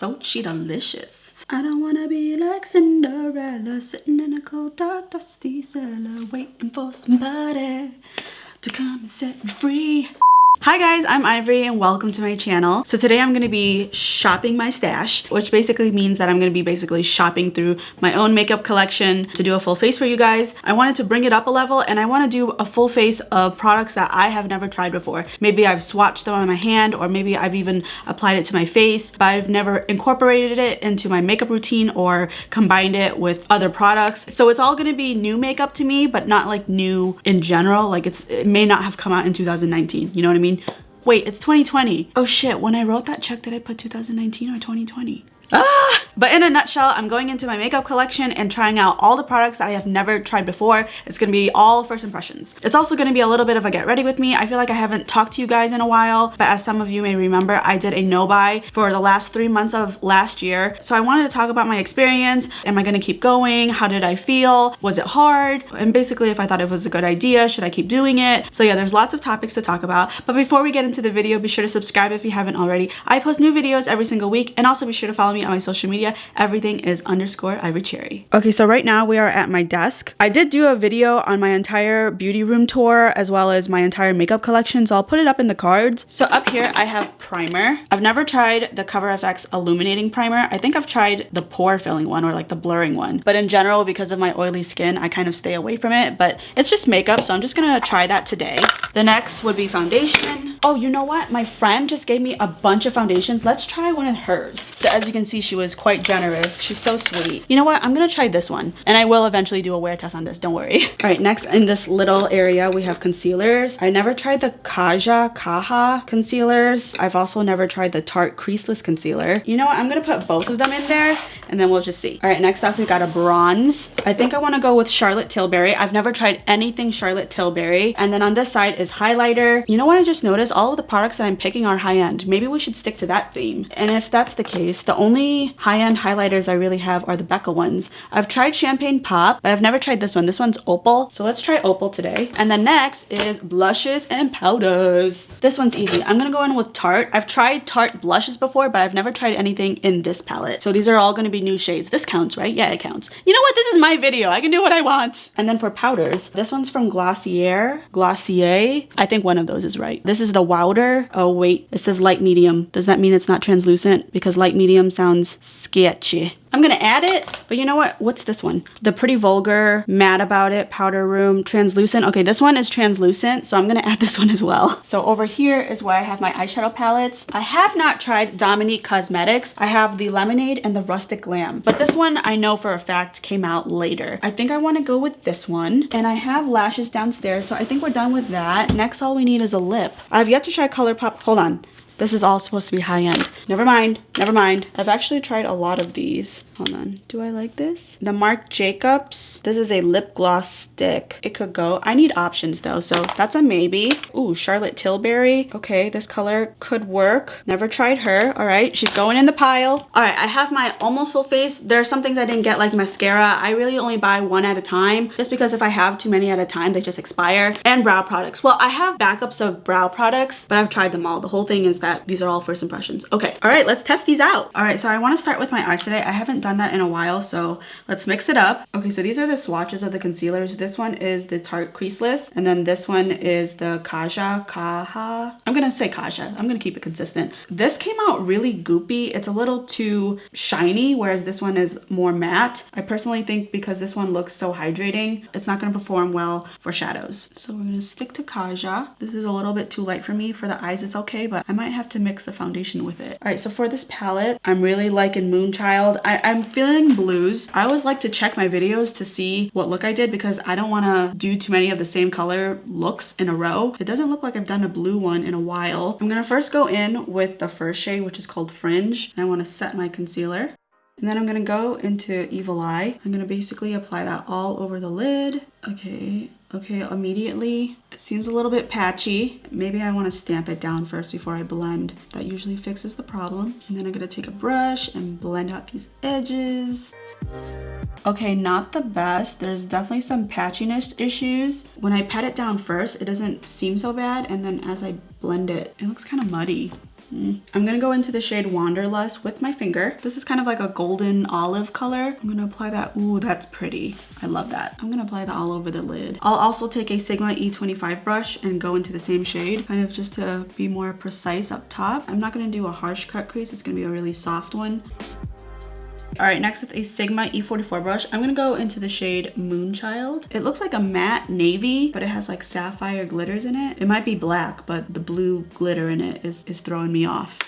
so delicious. I don't wanna be like Cinderella, sitting in a cold, dark, dusty cellar, waiting for somebody to come and set me free. Hi guys, I'm Ivory and welcome to my channel. So today I'm going to be shopping my stash, which basically means that I'm going to be basically shopping through my own makeup collection to do a full face for you guys. I wanted to bring it up a level and I want to do a full face of products that I have never tried before. Maybe I've swatched them on my hand, or maybe I've even applied it to my face, but I've never incorporated it into my makeup routine or combined it with other products. So it's all going to be new makeup to me, but not like new in general. Like it may not have come out in 2019, you know what I mean? Wait, it's 2020. Oh shit, when I wrote that check, did I put 2019 or 2020? But in a nutshell, I'm going into my makeup collection and trying out all the products that I have never tried before. It's gonna be all first impressions. It's also gonna be a little bit of a get ready with me. I feel like I haven't talked to you guys in a while, but as some of you may remember, I did a no buy for the last 3 months of last year. So I wanted to talk about my experience. Am I gonna keep going? How did I feel? Was it hard? And basically if I thought it was a good idea, should I keep doing it? So yeah, there's lots of topics to talk about. But before we get into the video, be sure to subscribe if you haven't already. I post new videos every single week, and also be sure to follow me on my social media. Everything is _ivorypcherry. Okay, so right now we are at my desk. I did do a video on my entire beauty room tour as well as my entire makeup collection, so I'll put it up in the cards. So up here I have primer. I've never tried the Cover FX Illuminating primer. I think I've tried the pore filling one, or like the blurring one, but in general, because of my oily skin, I kind of stay away from it. But it's just makeup, so I'm just gonna try that today. The next would be foundation. Oh, you know what? My friend just gave me a bunch of foundations. Let's try one of hers. So as you can see, she was quite generous. She's so sweet. You know what? I'm gonna try this one, and I will eventually do a wear test on this, don't worry. All right, next in this little area we have concealers. I never tried the Kaha concealers. I've also never tried the Tarte creaseless concealer. You know what? I'm gonna put both of them in there and then we'll just see. All right, next up we got a bronze. I think I want to go with Charlotte Tilbury. I've never tried anything Charlotte Tilbury. And then on this side is highlighter. You know what I just noticed? All of the products that I'm picking are high-end. Maybe we should stick to that theme. And if that's the case, the only high-end highlighters I really have are the Becca ones. I've tried Champagne Pop, but I've never tried this one. This one's Opal. So let's try Opal today. And then next is blushes and powders. This one's easy. I'm gonna go in with Tarte. I've tried Tarte blushes before, but I've never tried anything in this palette. So these are all gonna be new shades. This counts, right? Yeah, it counts. You know what? This is my video. I can do what I want. And then for powders, this one's from Glossier. I think one of those is right. This is the Wowder. Oh wait, it says light medium. Does that mean it's not translucent? Because light medium sounds sketchy. I'm gonna add it, but you know what? What's this one? The Pretty Vulgar, Mad About It, Powder Room, Translucent. Okay, this one is translucent, so I'm gonna add this one as well. So over here is where I have my eyeshadow palettes. I have not tried Dominique Cosmetics. I have the Lemonade and the Rustic Glam, but this one I know for a fact came out later. I think I wanna go with this one, and I have lashes downstairs, so I think we're done with that. Next, all we need is a lip. I've yet to try ColourPop. Hold on. This is all supposed to be high-end. Never mind, never mind. I've actually tried a lot of these. Hold on, do I like this? The Marc Jacobs. This is a lip gloss stick. It could go. I need options though, so that's a maybe. Ooh, Charlotte Tilbury. Okay, this color could work. Never tried her. All right, she's going in the pile. All right, I have my almost full face. There are some things I didn't get, like mascara. I really only buy one at a time, just because if I have too many at a time, they just expire. And brow products. Well, I have backups of brow products, but I've tried them all. The whole thing is that these are all first impressions. Okay, all right, let's test these out. All right, so I want to start with my eyes today. I haven't done that in a while, so let's mix it up. Okay, so these are the swatches of the concealers. This one is the Tarte creaseless, and then this one is the Kaha. I'm gonna say Kaja. I'm gonna keep it consistent. This came out really goopy. It's a little too shiny, whereas this one is more matte. I personally think because this one looks so hydrating, it's not gonna perform well for shadows. So we're gonna stick to Kaja. This is a little bit too light for me. For the eyes, it's okay, but I might have to mix the foundation with it. All right, so for this palette, I'm really liking Moonchild. I'm feeling blues. I always like to check my videos to see what look I did, because I don't want to do too many of the same color looks in a row. It doesn't look like I've done a blue one in a while. I'm gonna first go in with the first shade, which is called Fringe, and I want to set my concealer. And then I'm gonna go into Evil Eye. I'm gonna basically apply that all over the lid. Okay, immediately. It seems a little bit patchy. Maybe I want to stamp it down first before I blend. That usually fixes the problem. And then I'm gonna take a brush and blend out these edges. Okay, not the best. There's definitely some patchiness issues. When I pat it down first, it doesn't seem so bad. And then as I blend it, it looks kind of muddy. I'm gonna go into the shade Wanderlust with my finger. This is kind of like a golden olive color. I'm gonna apply that. Ooh, that's pretty. I love that. I'm gonna apply that all over the lid. I'll also take a Sigma E25 brush and go into the same shade, kind of just to be more precise up top. I'm not gonna do a harsh cut crease. It's gonna be a really soft one. All right, next with a Sigma E44 brush, I'm gonna go into the shade Moonchild. It looks like a matte navy, but it has like sapphire glitters in it. It might be black, but the blue glitter in it is throwing me off.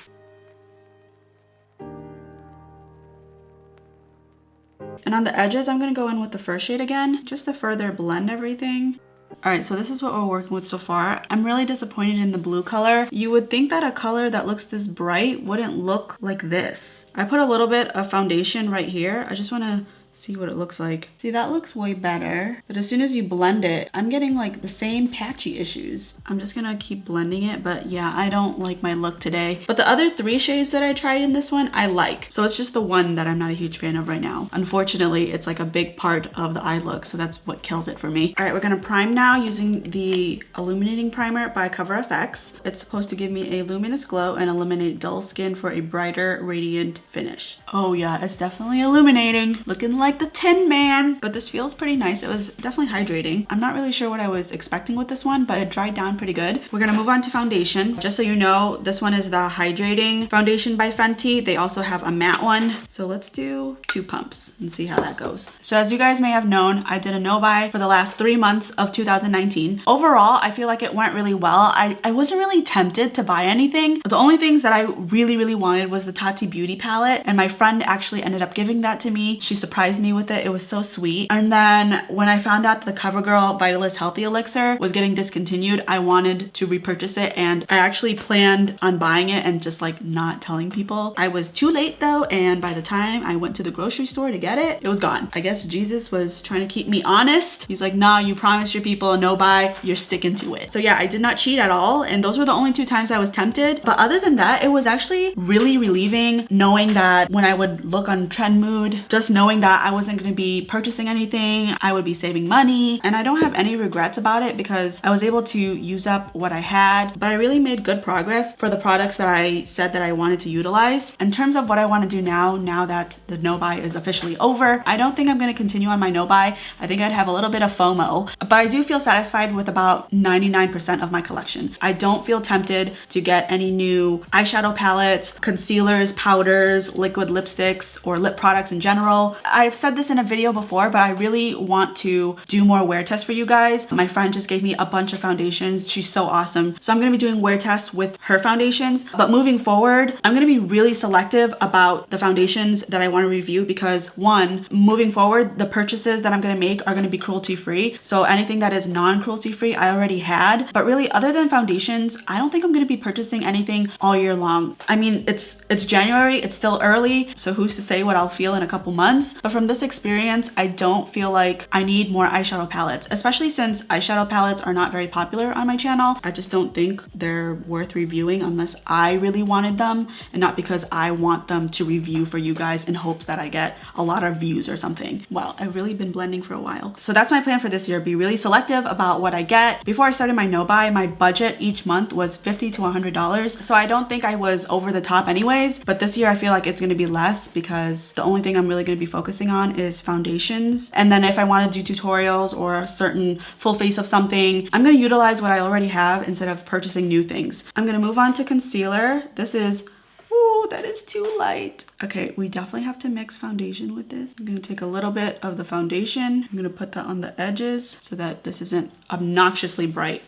And on the edges, I'm gonna go in with the first shade again, just to further blend everything. All right, so this is what we're working with so far. I'm really disappointed in the blue color. You would think that a color that looks this bright wouldn't look like this. I put a little bit of foundation right here. I just wanna see what it looks like. See, that looks way better. But as soon as you blend it, I'm getting like the same patchy issues. I'm just gonna keep blending it, but yeah, I don't like my look today. But the other 3 shades that I tried in this one, I like. So it's just the one that I'm not a huge fan of right now. Unfortunately, it's like a big part of the eye look, so that's what kills it for me. All right, we're gonna prime now using the Illuminating Primer by CoverFX. It's supposed to give me a luminous glow and eliminate dull skin for a brighter, radiant finish. Oh yeah, it's definitely illuminating. Looking like the Tin Man, but this feels pretty nice. It was definitely hydrating. I'm not really sure what I was expecting with this one, but it dried down pretty good. We're gonna move on to foundation. Just so you know, this one is the hydrating foundation by Fenty. They also have a matte one. So let's do 2 pumps and see how that goes. So as you guys may have known, I did a no buy for the last 3 months of 2019. Overall, I feel like it went really well. I wasn't really tempted to buy anything. The only things that I really wanted was the Tarte Beauty palette, and my friend actually ended up giving that to me. She surprised me with it. It was so sweet. And then when I found out that the CoverGirl Vitalist Healthy Elixir was getting discontinued, I wanted to repurchase it, and I actually planned on buying it and just like not telling people. I was too late though, and by the time I went to the grocery store to get it, it was gone. I guess Jesus was trying to keep me honest. He's like, nah, you promised your people a no buy, you're sticking to it. So yeah, I did not cheat at all, and those were the only 2 times I was tempted. But other than that, it was actually really relieving knowing that when I would look on Trendmood, just knowing that I wasn't going to be purchasing anything, I would be saving money, and I don't have any regrets about it because I was able to use up what I had. But I really made good progress for the products that I said that I wanted to utilize. In terms of what I want to do now that the no buy is officially over, I don't think I'm going to continue on my no buy. I think I'd have a little bit of FOMO, but I do feel satisfied with about 99% of my collection. I don't feel tempted to get any new eyeshadow palettes, concealers, powders, liquid lipsticks, or lip products in general. I've said this in a video before, but I really want to do more wear tests for you guys. My friend just gave me a bunch of foundations. She's so awesome. So I'm gonna be doing wear tests with her foundations. But moving forward, I'm gonna be really selective about the foundations that I wanna review because 1, moving forward, the purchases that I'm gonna make are gonna be cruelty free. So anything that is non-cruelty free, I already had. But really, other than foundations, I don't think I'm gonna be purchasing anything all year long. I mean, it's January, it's still early, so who's to say what I'll feel in a couple months? But from this experience, I don't feel like I need more eyeshadow palettes, especially since eyeshadow palettes are not very popular on my channel. I just don't think they're worth reviewing unless I really wanted them and not because I want them to review for you guys in hopes that I get a lot of views or something. Wow, I've really been blending for a while. So that's my plan for this year, be really selective about what I get. Before I started my no buy, my budget each month was $50 to $100. So I don't think I was over the top anyways, but this year I feel like it's gonna be less because the only thing I'm really gonna be focusing on is foundations. And then if I wanna do tutorials or a certain full face of something, I'm gonna utilize what I already have instead of purchasing new things. I'm gonna move on to concealer. This is, ooh, that is too light. Okay, we definitely have to mix foundation with this. I'm gonna take a little bit of the foundation. I'm gonna put that on the edges so that this isn't obnoxiously bright.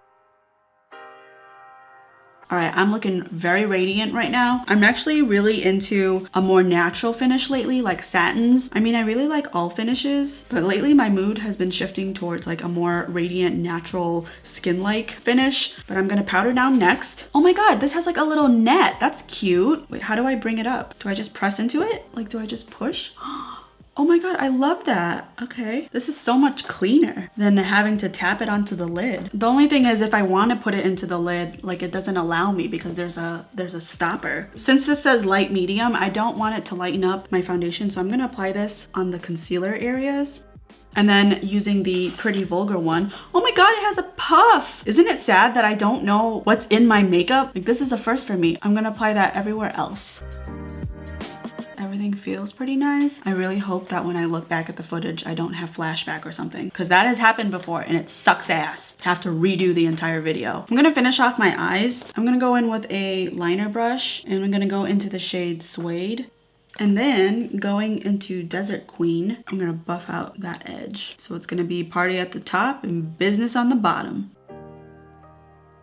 All right, I'm looking very radiant right now. I'm actually really into a more natural finish lately, like satins. I mean, I really like all finishes, but lately my mood has been shifting towards like a more radiant, natural, skin-like finish. But I'm gonna powder down next. Oh my God, this has like a little net. That's cute. Wait, how do I bring it up? Do I just press into it? Like, do I just push? Oh my God, I love that. Okay. This is so much cleaner than having to tap it onto the lid. The only thing is if I want to put it into the lid, like it doesn't allow me because there's a stopper. Since this says light medium, I don't want it to lighten up my foundation. So I'm gonna apply this on the concealer areas. And then using the pretty Vulgar one. Oh my god, it has a puff! Isn't it sad that I don't know what's in my makeup? Like, this is a first for me. I'm gonna apply that everywhere else. Everything feels pretty nice. I really hope that when I look back at the footage, I don't have flashback or something, because that has happened before and it sucks ass. Have to redo the entire video. I'm gonna finish off my eyes. I'm gonna go in with a liner brush and I'm gonna go into the shade Suede. And then going into Desert Queen, I'm gonna buff out that edge. So it's gonna be party at the top and business on the bottom.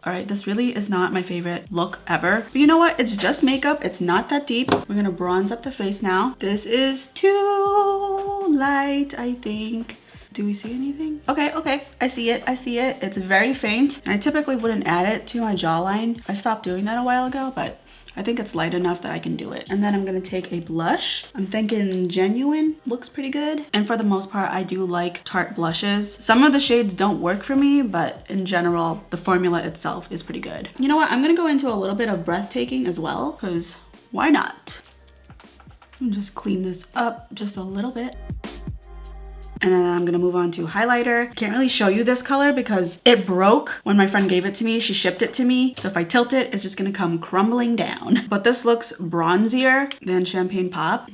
All right, this really is not my favorite look ever. But you know what? It's just makeup. It's not that deep. We're gonna bronze up the face now. This is too light, I think. Do we see anything? Okay, I see it, I see it. It's very faint. And I typically wouldn't add it to my jawline. I stopped doing that a while ago, but I think it's light enough that I can do it. And then I'm gonna take a blush. I'm thinking Genuine looks pretty good. And for the most part, I do like Tarte blushes. Some of the shades don't work for me, but in general, the formula itself is pretty good. You know what? I'm gonna go into a little bit of Breathtaking as well, because why not? And just clean this up just a little bit. And then I'm gonna move on to highlighter. Can't really show you this color because it broke when my friend gave it to me. She shipped it to me. So if I tilt it, it's just gonna come crumbling down. But this looks bronzier than Champagne Pop.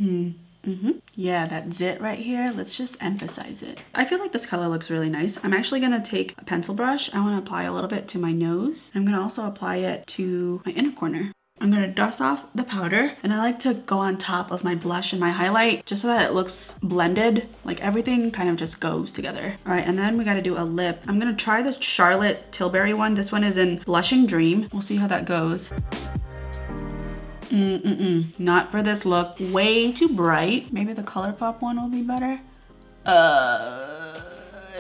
Yeah, that zit right here, let's just emphasize it. I feel like this color looks really nice. I'm actually gonna take a pencil brush. I wanna apply a little bit to my nose. I'm gonna also apply it to my inner corner. I'm gonna dust off the powder, and I like to go on top of my blush and my highlight just so that it looks blended, like everything kind of just goes together. All right, and then we gotta do a lip. I'm gonna try the Charlotte Tilbury one. This one is in Blushing Dream. We'll see how that goes. Not for this look. Way too bright. Maybe the ColourPop one will be better.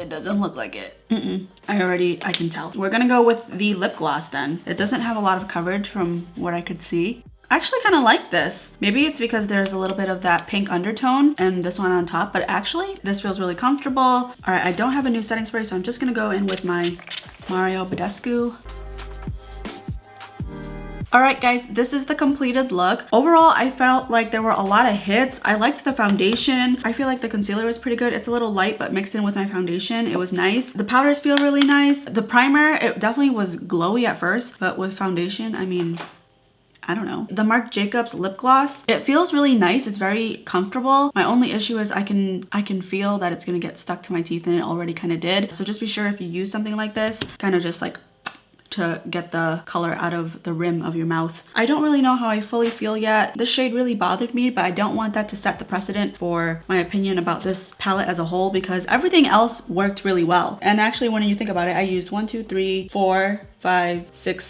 It doesn't look like it. I can tell. We're gonna go with the lip gloss then. It doesn't have a lot of coverage from what I could see. I actually kind of like this. Maybe it's because there's a little bit of that pink undertone and this one on top, but actually this feels really comfortable. All right, I don't have a new setting spray, so I'm just gonna go in with my Mario Badescu. All right, guys, this is the completed look. Overall, I felt like there were a lot of hits. I liked the foundation. I feel like the concealer was pretty good. It's a little light, but mixed in with my foundation, it was nice. The powders feel really nice. The primer, it definitely was glowy at first, but with foundation, I mean, I don't know. The Marc Jacobs lip gloss, it feels really nice. It's very comfortable. My only issue is I can feel that it's gonna get stuck to my teeth, and it already kind of did. So just be sure if you use something like this, kind of just like to get the color out of the rim of your mouth. I don't really know how I fully feel yet. This shade really bothered me, but I don't want that to set the precedent for my opinion about this palette as a whole, because everything else worked really well. And actually, when you think about it, I used 1, 2, 3, 4, 5, 6,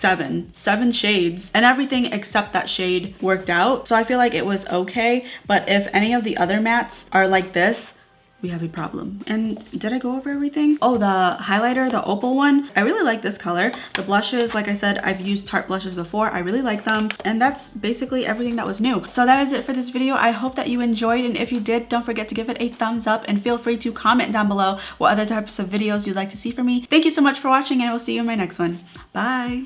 7 shades, and everything except that shade worked out. So I feel like it was okay, but if any of the other mattes are like this, we have a problem. And did I go over everything? Oh, the highlighter, the opal one, I really like this color. The blushes, like I said, I've used Tarte blushes before. I really like them. And that's basically everything that was new. So that is it for this video. I hope that you enjoyed, and if you did, don't forget to give it a thumbs up, and feel free to comment down below what other types of videos you'd like to see from me. Thank you so much for watching, and I will see you in my next one. Bye.